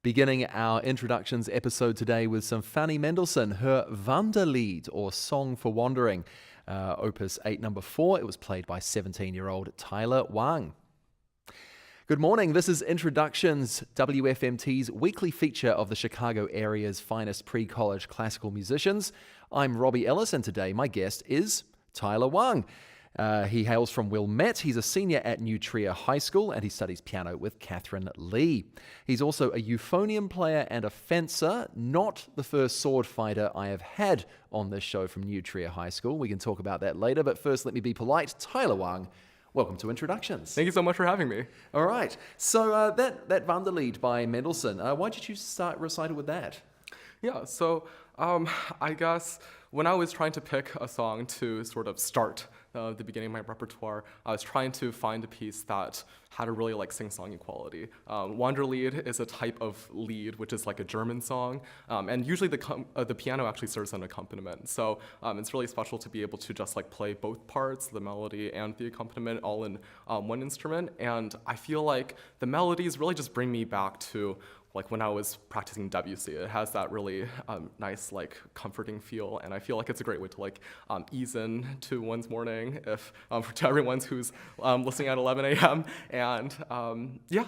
Beginning our introductions episode today with some FANNY Mendelssohn, her Wanderlied, or Song for Wandering, opus 8 number 4. It was played by 17-year-old Tyler Wang. Good morning, this is Introductions, WFMT's weekly feature of the Chicago area's finest pre-college classical musicians. I'm Robbie Ellis, and today my guest is Tyler Wang. He hails from Wilmette. He's a senior at New Trier High School, and he studies piano with Catherine Lee. He's also a euphonium player and a fencer, not the first sword fighter I have had on this show from New Trier High School. We can talk about that later, but first let me be polite. Tyler Wang, welcome to Introductions. Thank you so much for having me. All right, so that Wanderlied by Mendelssohn, why did you start recital with that? Yeah, so I guess when I was trying to pick a song to sort of start the beginning of my repertoire, I was trying to find a piece that had a really sing-songy quality. Wanderlied is a type of lied, which is like a German song, and usually the piano actually serves an accompaniment. So it's really special to be able to just play both parts, the melody and the accompaniment, all in one instrument. And I feel like the melodies really just bring me back to when I was practicing Debussy. It has that really nice, comforting feel, and I feel like it's a great way to ease in to one's morning, if to everyone who's listening at 11 a.m. And yeah.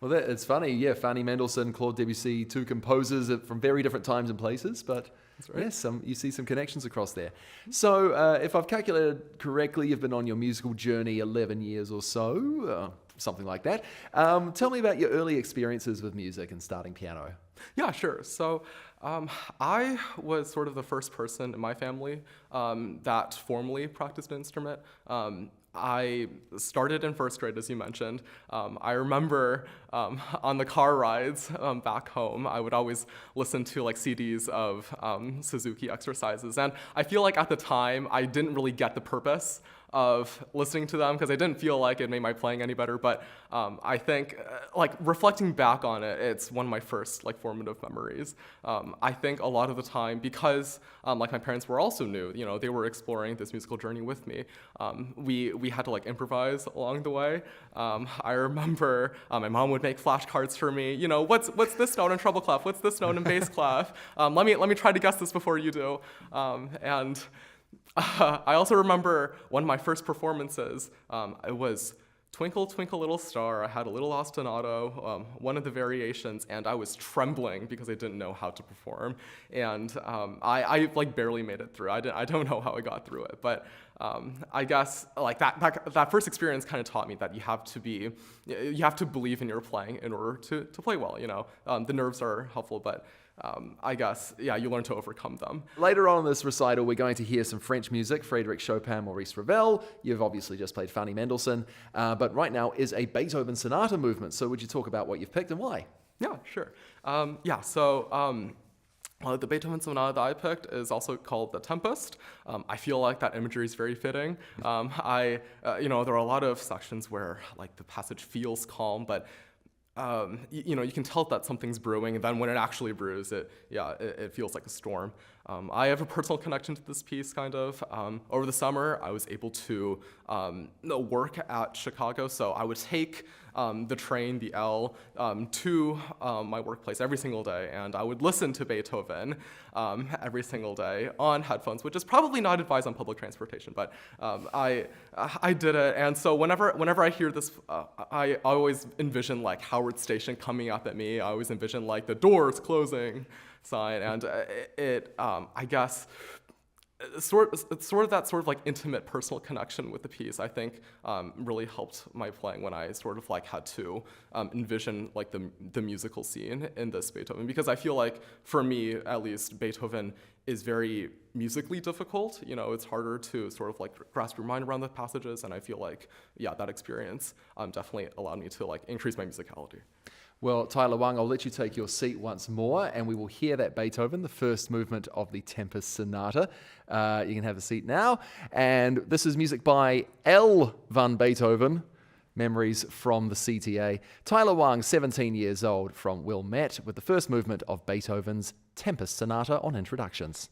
Well, it's funny, yeah. Fanny Mendelssohn, Claude Debussy, two composers from very different times and places, but that's right. Yes, you see some connections across there. So, if I've calculated correctly, you've been on your musical journey 11 years or so. Something like that. Tell me about your early experiences with music and starting piano. Yeah, sure. So I was sort of the first person in my family that formally practiced an instrument. I started in first grade, as you mentioned. I remember on the car rides back home, I would always listen to CDs of Suzuki exercises. And I feel like at the time, I didn't really get the purpose of listening to them because I didn't feel like it made my playing any better. But I think, reflecting back on it, it's one of my first formative memories. I think a lot of the time, because my parents were also new, they were exploring this musical journey with me. We had to improvise along the way. I remember my mom would make flashcards for me. What's this note in treble clef? What's this note in bass clef? Let me try to guess this before you do. And I also remember one of my first performances. It was Twinkle, Twinkle, Little Star. I had a little ostinato, one of the variations, and I was trembling because I didn't know how to perform. And I barely made it through. I don't know how I got through it, but I guess that first experience kind of taught me that you have to believe in your playing in order to play well. The nerves are helpful, but I guess, yeah, you learn to overcome them. Later on in this recital, we're going to hear some French music, Frédéric, Chopin, Maurice Ravel. You've obviously just played Fanny Mendelssohn, but right now is a Beethoven sonata movement. So would you talk about what you've picked and why? Yeah, sure. The Beethoven sonata that I picked is also called The Tempest. I feel like that imagery is very fitting. There are a lot of sections where the passage feels calm, but you can tell that something's brewing, and then when it actually brews, it feels like a storm. I have a personal connection to this piece, kind of. Over the summer, I was able to work at Chicago, so I would take the train, the L, to my workplace every single day, and I would listen to Beethoven every single day on headphones, which is probably not advised on public transportation, but I did it, and so whenever I hear this, I always envision Howard Station coming up at me. I always envision the doors closing sign, and I guess it's sort of that intimate personal connection with the piece, I think, really helped my playing when I sort of had to envision the musical scene in this Beethoven, because I feel for me at least, Beethoven is very musically difficult. It's harder to sort of grasp your mind around the passages, and I feel that experience definitely allowed me to increase my musicality. Well, Tyler Wang, I'll let you take your seat once more, and we will hear that Beethoven, the first movement of the Tempest Sonata. You can have a seat now. And this is music by L. van Beethoven, memories from the CTA. Tyler Wang, 17 years old, from Wilmette, with the first movement of Beethoven's Tempest Sonata on Introductions.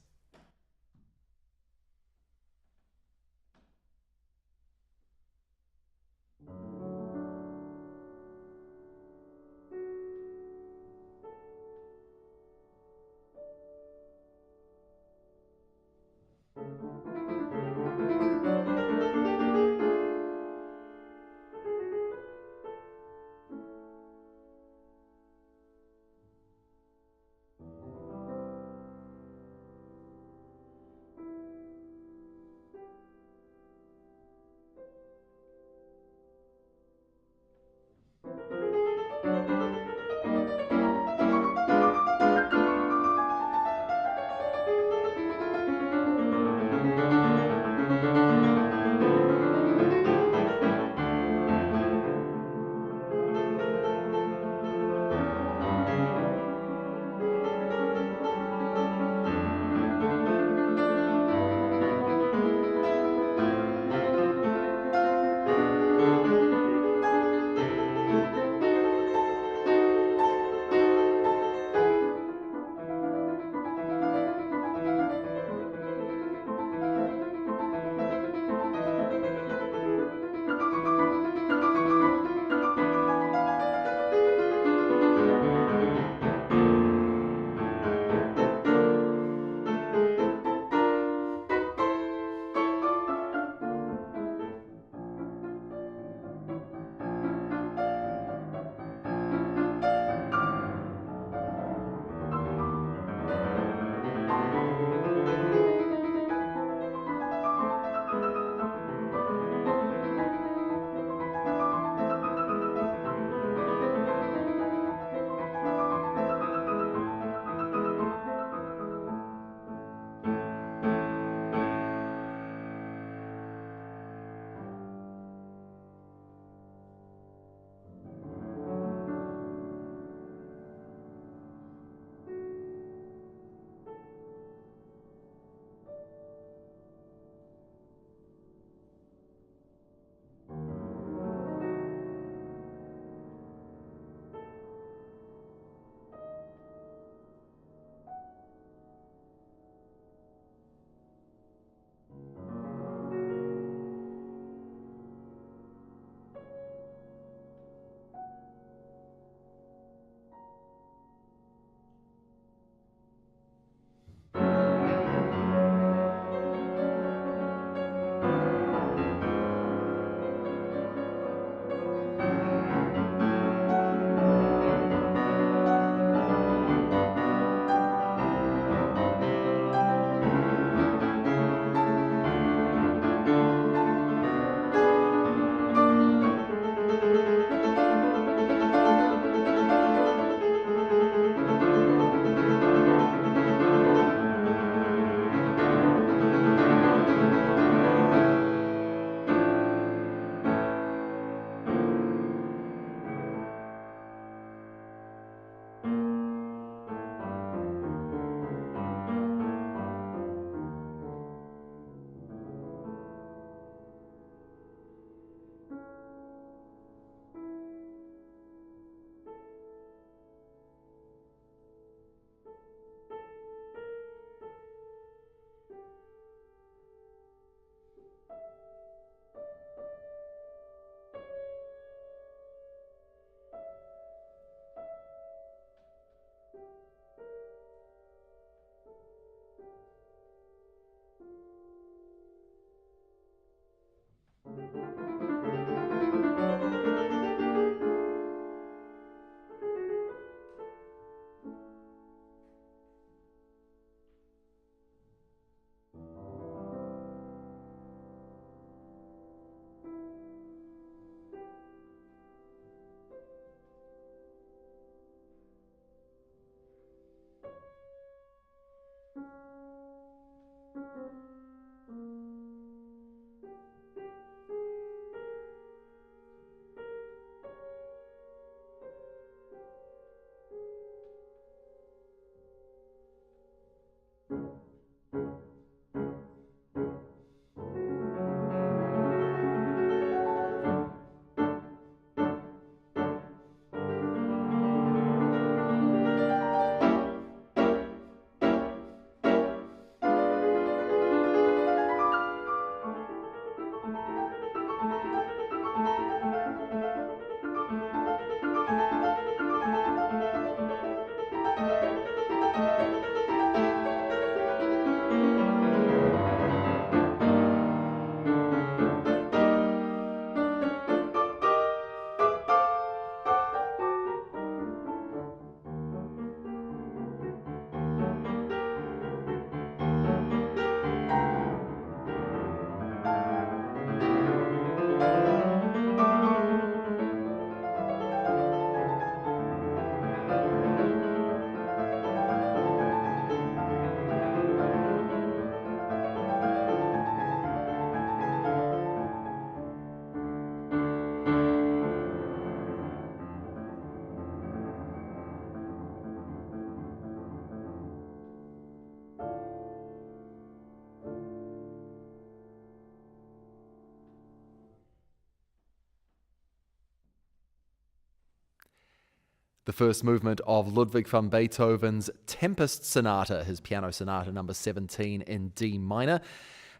The first movement of Ludwig van Beethoven's Tempest Sonata, his piano sonata number 17 in D minor.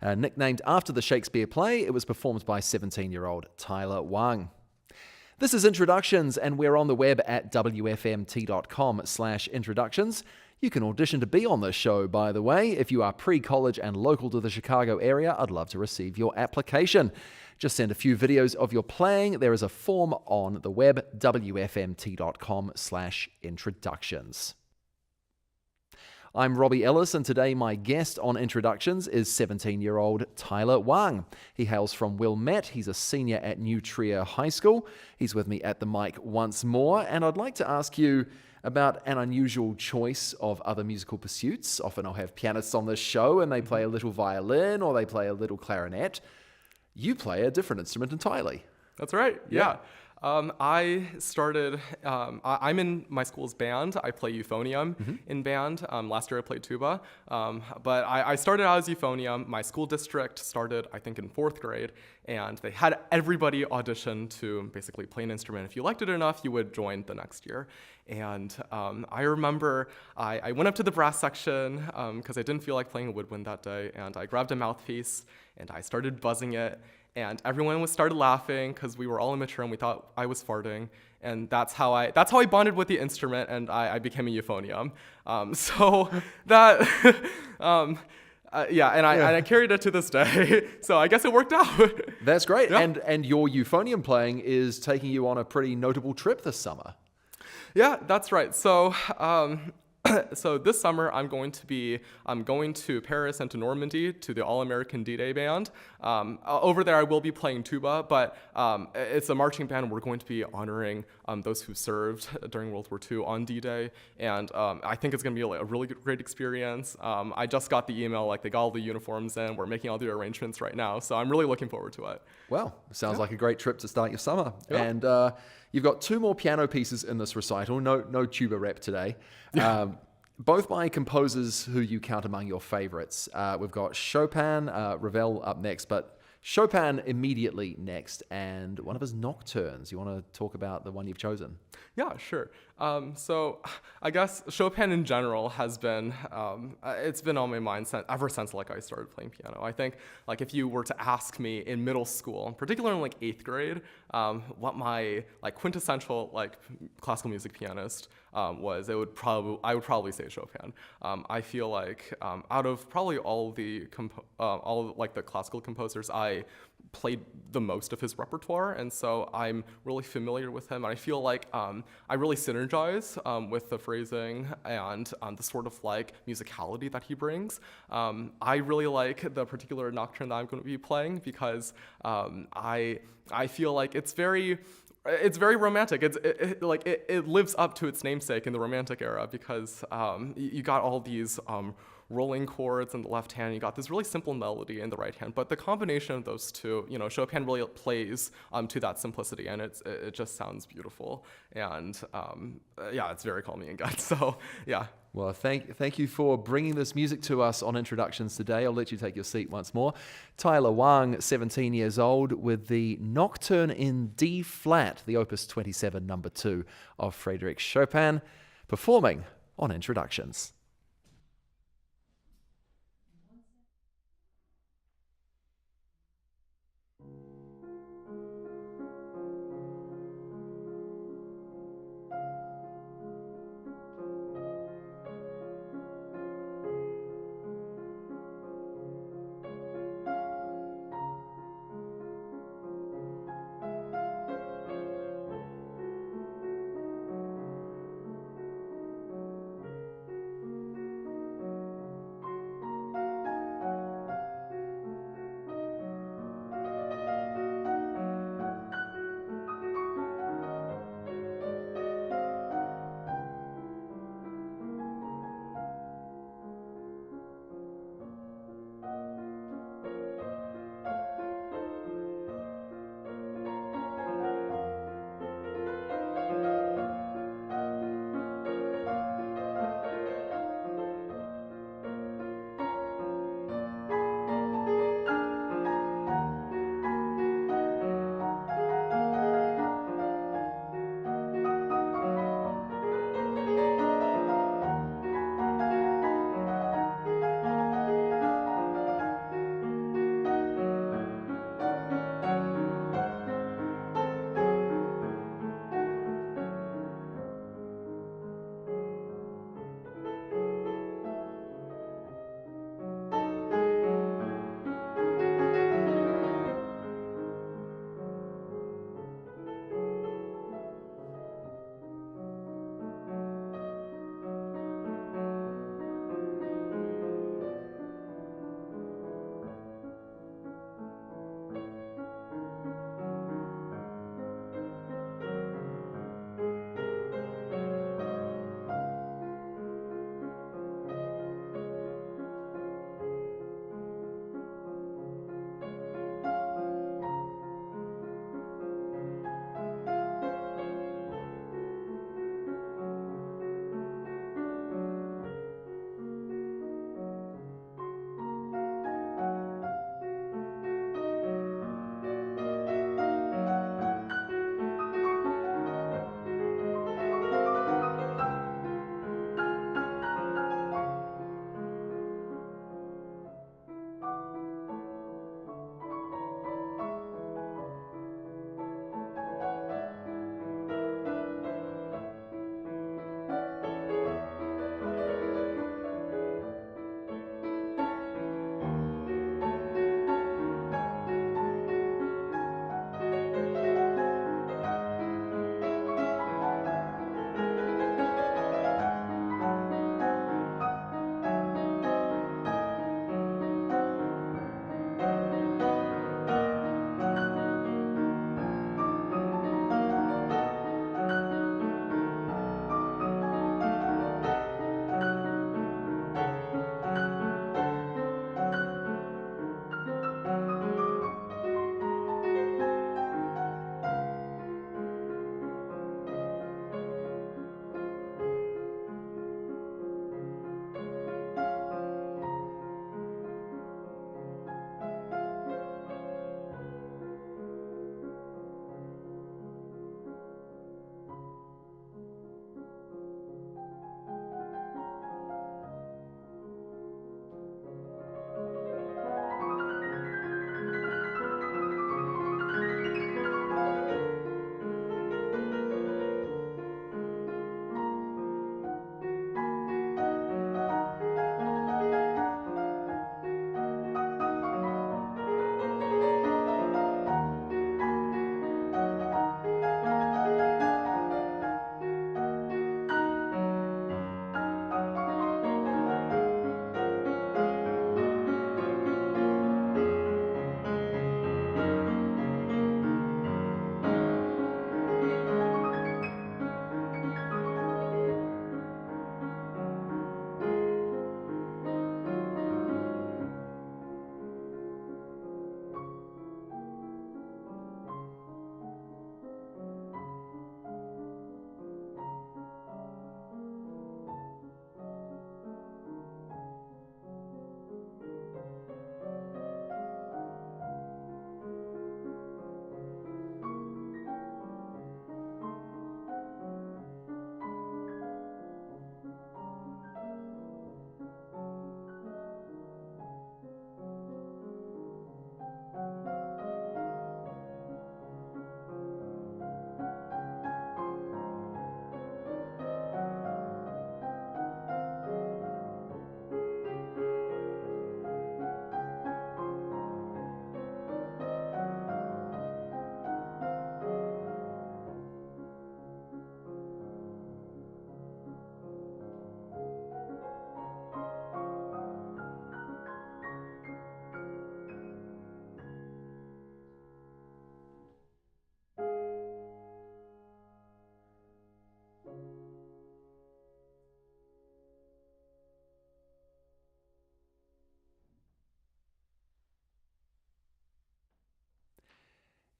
Nicknamed after the Shakespeare play, it was performed by 17-year-old Tyler Wang. This is Introductions, and we're on the web at wfmt.com/introductions. You can audition to be on this show, by the way. If you are pre-college and local to the Chicago area, I'd love to receive your application. Just send a few videos of your playing. There is a form on the web, wfmt.com/introductions. I'm Robbie Ellis, and today my guest on Introductions is 17-year-old Tyler Wang. He hails from Wilmette. He's a senior at New Trier High School. He's with me at the mic once more, and I'd like to ask you about an unusual choice of other musical pursuits. Often I'll have pianists on this show, and they play a little violin or they play a little clarinet. You play a different instrument entirely. That's right, yeah. I started, I'm in my school's band. I play euphonium in band. Last year I played tuba. But I started out as euphonium. My school district started, I think, in 4th grade, and they had everybody audition to basically play an instrument. If you liked it enough, you would join the next year. And I remember I went up to the brass section because I didn't feel like playing a woodwind that day, and I grabbed a mouthpiece and I started buzzing it. And everyone started laughing because we were all immature and we thought I was farting. And that's how I bonded with the instrument, and I became a euphonium. So that, and I carried it to this day. So I guess it worked out. That's great. Yeah. And your euphonium playing is taking you on a pretty notable trip this summer. Yeah, that's right. So, so this summer I'm going to Paris and to Normandy to the All-American D-Day band. Over there I will be playing tuba, but it's a marching band. We're going to be honoring those who served during World War II on D-Day, and I think it's going to be a really great experience. I just got the email, like they got all the uniforms in. We're making all the arrangements right now, so I'm really looking forward to it. Well, sounds like a great trip to start your summer. Yeah. And you've got 2 more piano pieces in this recital. No tuba rep today. Both by composers who you count among your favorites. We've got Chopin, Ravel up next, but Chopin immediately next, and one of his nocturnes. You want to talk about the one you've chosen? Yeah, sure. So I guess Chopin in general has been, it's been on my mind ever since like I started playing piano. I think like if you were to ask me in middle school, particularly in like 8th grade, what my like quintessential like classical music pianist was, I would probably say Chopin. I feel like out of probably all the classical composers, I played the most of his repertoire, and so I'm really familiar with him, and I feel like I really synergize with the phrasing and the sort of like musicality that he brings. I really like the particular nocturne that I'm going to be playing because I feel like it's very romantic. It lives up to its namesake in the Romantic era because you got all these rolling chords in the left hand. You got this really simple melody in the right hand. But the combination of those two, Chopin really plays to that simplicity, and it just sounds beautiful. And it's very calming and good. So yeah. Well, thank you for bringing this music to us on Introductions today. I'll let you take your seat once more. Tyler Wang, 17 years old, with the Nocturne in D flat, the Opus 27, number 2 of Frédéric Chopin, performing on Introductions.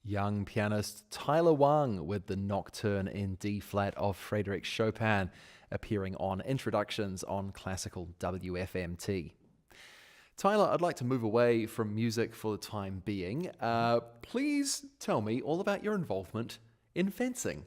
Young pianist Tyler Wang with the Nocturne in D-flat of Frédéric Chopin, appearing on Introductions on Classical WFMT. Tyler, I'd like to move away from music for the time being. Please tell me all about your involvement in fencing.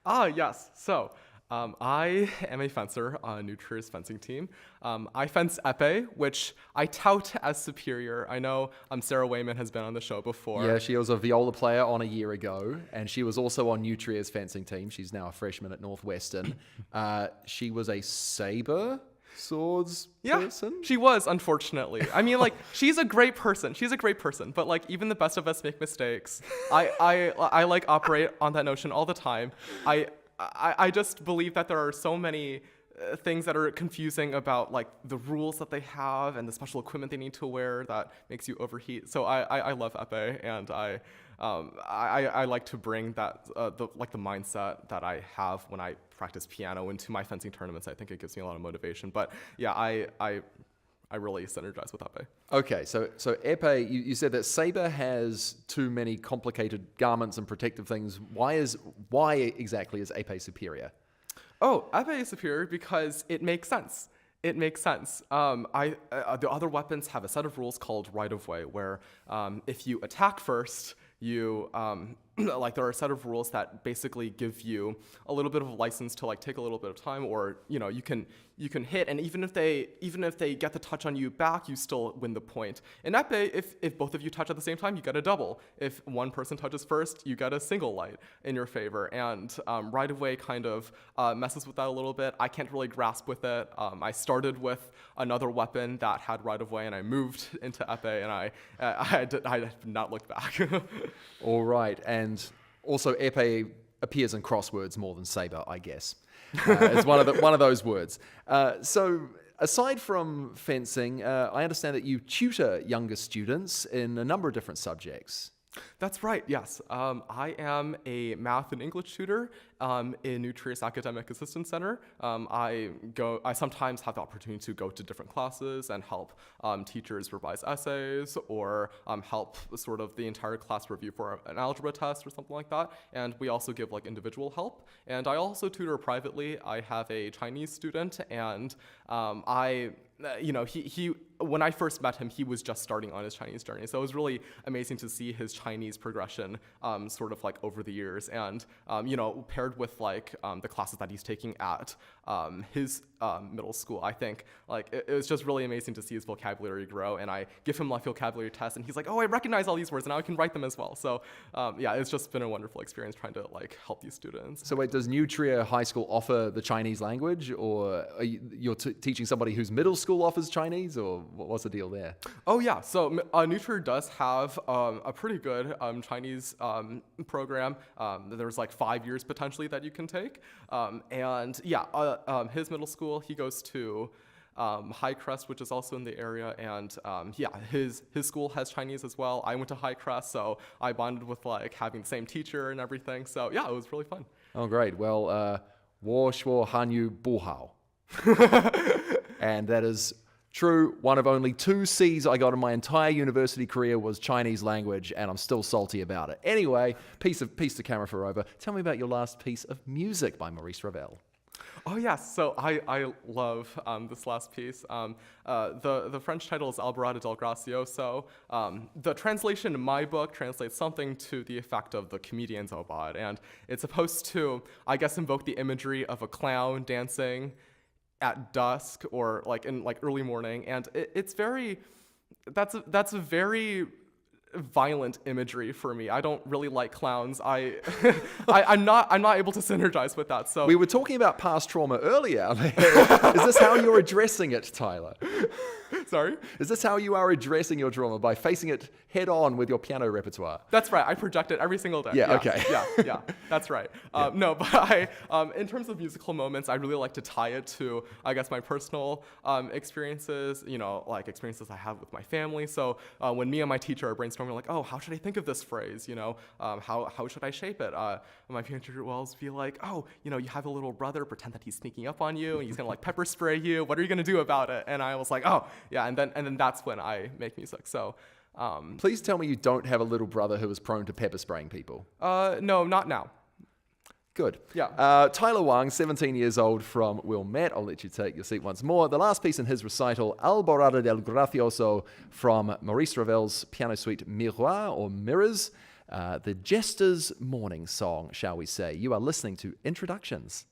Yes. So, I am a fencer on Nutria's fencing team. I fence épée, which I tout as superior. I know Sarah Wayman has been on the show before. Yeah, she was a viola player on a year ago, and she was also on Nutria's fencing team. She's now a freshman at Northwestern. She was a saber swords person? She was, unfortunately. I mean, like, she's a great person. But like, even the best of us make mistakes. I like operate on that notion all the time. I just believe that there are so many things that are confusing about like the rules that they have and the special equipment they need to wear that makes you overheat. So I love épée, and I like to bring that the mindset that I have when I practice piano into my fencing tournaments. I think it gives me a lot of motivation. But yeah, I really synergize with épée. Okay, so épée, you said that saber has too many complicated garments and protective things. Why exactly is épée superior? Oh, épée is superior because it makes sense. The other weapons have a set of rules called right of way, where if you attack first, you like there are a set of rules that basically give you a little bit of a license to like take a little bit of time, or you can hit, and even if they get the touch on you back, you still win the point. In épée, if both of you touch at the same time, you get a double. If one person touches first, you get a single light in your favor. And right of way kind of messes with that a little bit. I can't really grasp with it. I started with another weapon that had right of way, and I moved into épée, and I did not look back. All right, and also épée appears in crosswords more than saber, I guess. It's one of those words. So aside from fencing, I understand that you tutor younger students in a number of different subjects. That's right, yes. I am a math and English tutor in Nutria's Academic Assistance Center. I sometimes have the opportunity to go to different classes and help teachers revise essays, or help sort of the entire class review for an algebra test or something like that. And we also give like individual help. And I also tutor privately. I have a Chinese student, and he when I first met him, he was just starting on his Chinese journey. So it was really amazing to see his Chinese progression sort of like over the years, and paired with like the classes that he's taking at his middle school. I think like it was just really amazing to see his vocabulary grow, and I give him like vocabulary tests, and he's like, oh, I recognize all these words, and now I can write them as well. So it's just been a wonderful experience trying to like help these students. So wait, does Nutria High School offer the Chinese language, or are you're teaching somebody whose middle school offers Chinese, or what's the deal there? Oh yeah, so Nutria does have a pretty good Chinese program. There's like 5 years potentially that you can take, his middle school, he goes to High Crest, which is also in the area, and his school has Chinese as well. I went to High Crest, so I bonded with like having the same teacher and everything. So yeah, it was really fun. Oh great. Well, 我说汉语不好. And that is true. One of only 2 C's I got in my entire university career was Chinese language, and I'm still salty about it. Anyway, piece to camera for Rover. Tell me about your last piece of music by Maurice Ravel. Oh yes, so I love this last piece. The French title is Alborada del Gracioso. The translation in my book translates something to the effect of the comedian's aubade, and it's supposed to, I guess, invoke the imagery of a clown dancing at dusk or like in like early morning, and that's a very violent imagery for me. I don't really like clowns. I'm not able to synergize with that. So we were talking about past trauma earlier. Is this how you're addressing it, Tyler? Sorry? Is this how you are addressing your trauma, by facing it head on with your piano repertoire? That's right. I project it every single day. Yeah, okay. Yeah, that's right. No, but in terms of musical moments, I really like to tie it to, I guess, my personal experiences, like experiences I have with my family. So when me and my teacher are brainstorming, like, oh, how should I think of this phrase? How should I shape it? My piano teacher will always be like, oh, you have a little brother, pretend that he's sneaking up on you, and he's gonna like pepper spray you. What are you gonna do about it? And I was like, oh, yeah, and then that's when I make music. So Please tell me you don't have a little brother who is prone to pepper spraying people. No, not now. Good. Yeah. Tyler Wang, 17 years old from Wilmette. I'll let you take your seat once more. The last piece in his recital, Alborada del Gracioso from Maurice Ravel's piano suite Miroir or Mirrors, the Jester's morning song, shall we say. You are listening to Introductions.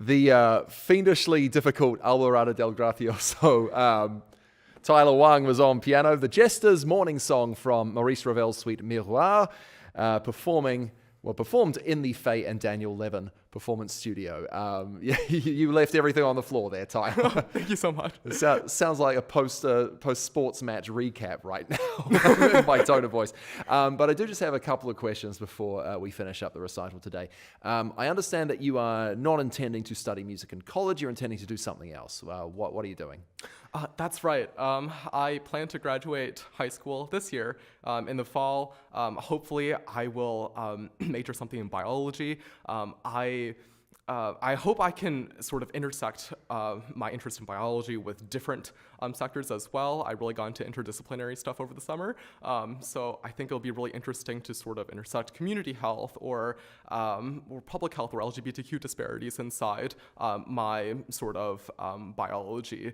the fiendishly difficult Alvarado del Gracioso. Tyler Wang was on piano. The Jester's Morning Song from Maurice Ravel's suite Miroir, performed in the Faye and Daniel Levin performance studio. You left everything on the floor there, Tyler. Thank you so much. It sounds like a post-sports match recap right now in my tone of voice. But I do just have a couple of questions before we finish up the recital today. I understand that you are not intending to study music in college. You're intending to do something else. What are you doing? That's right. I plan to graduate high school this year. In the fall, hopefully I will major something in biology. I hope I can sort of intersect my interest in biology with different sectors as well. I really got into interdisciplinary stuff over the summer, so I think it'll be really interesting to sort of intersect community health or public health or LGBTQ disparities inside my sort of biology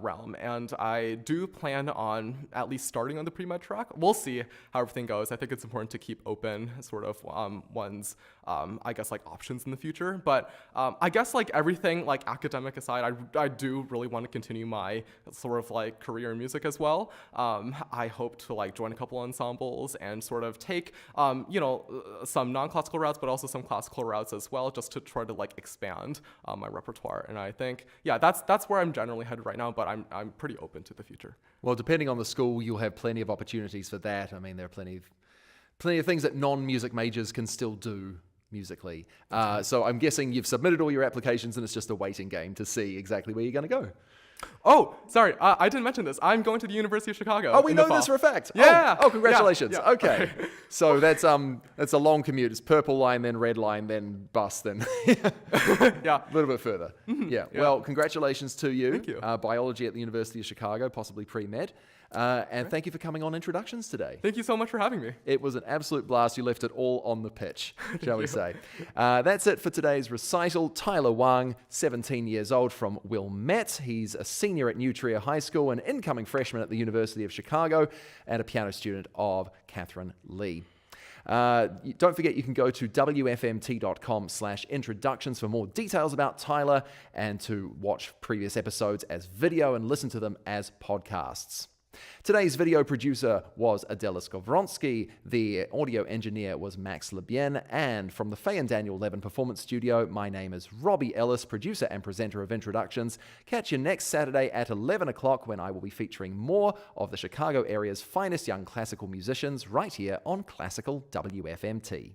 realm. And I do plan on at least starting on the pre-med track. We'll see how everything goes. I think it's important to keep open sort of one's, I guess, like options in the future. But I guess like everything, like academic aside, I do really want to continue my sort of like career in music as well. I hope to like join a couple ensembles and sort of take, some non-classical routes, but also some classical routes as well, just to try to like expand my repertoire. And I think, yeah, that's where I'm generally headed right now, but I'm pretty open to the future. Well, depending on the school, you'll have plenty of opportunities for that. I mean, there are plenty of things that non-music majors can still do musically. So I'm guessing you've submitted all your applications and it's just a waiting game to see exactly where you're going to go. Oh, sorry, I didn't mention this. I'm going to the University of Chicago. Oh, we know this for a fact. Yeah. Oh, congratulations. Yeah. Okay. So that's a long commute. It's purple line, then red line, then bus, then Yeah. a little bit further. Yeah. Well, congratulations to you. Thank you. Biology at the University of Chicago, possibly pre-med. And thank you for coming on Introductions today. Thank you so much for having me. It was an absolute blast. You left it all on the pitch, shall we say. That's it for today's recital. Tyler Wang, 17 years old, from Wilmette. He's a senior at New Trier High School, an incoming freshman at the University of Chicago, and a piano student of Catherine Lee. Don't forget, you can go to wfmt.com/introductions for more details about Tyler and to watch previous episodes as video and listen to them as podcasts. Today's video producer was Adela Skovronsky, the audio engineer was Max Lebien, and from the Faye and Daniel Levin Performance Studio, my name is Robbie Ellis, producer and presenter of Introductions. Catch you next Saturday at 11 o'clock when I will be featuring more of the Chicago area's finest young classical musicians right here on Classical WFMT.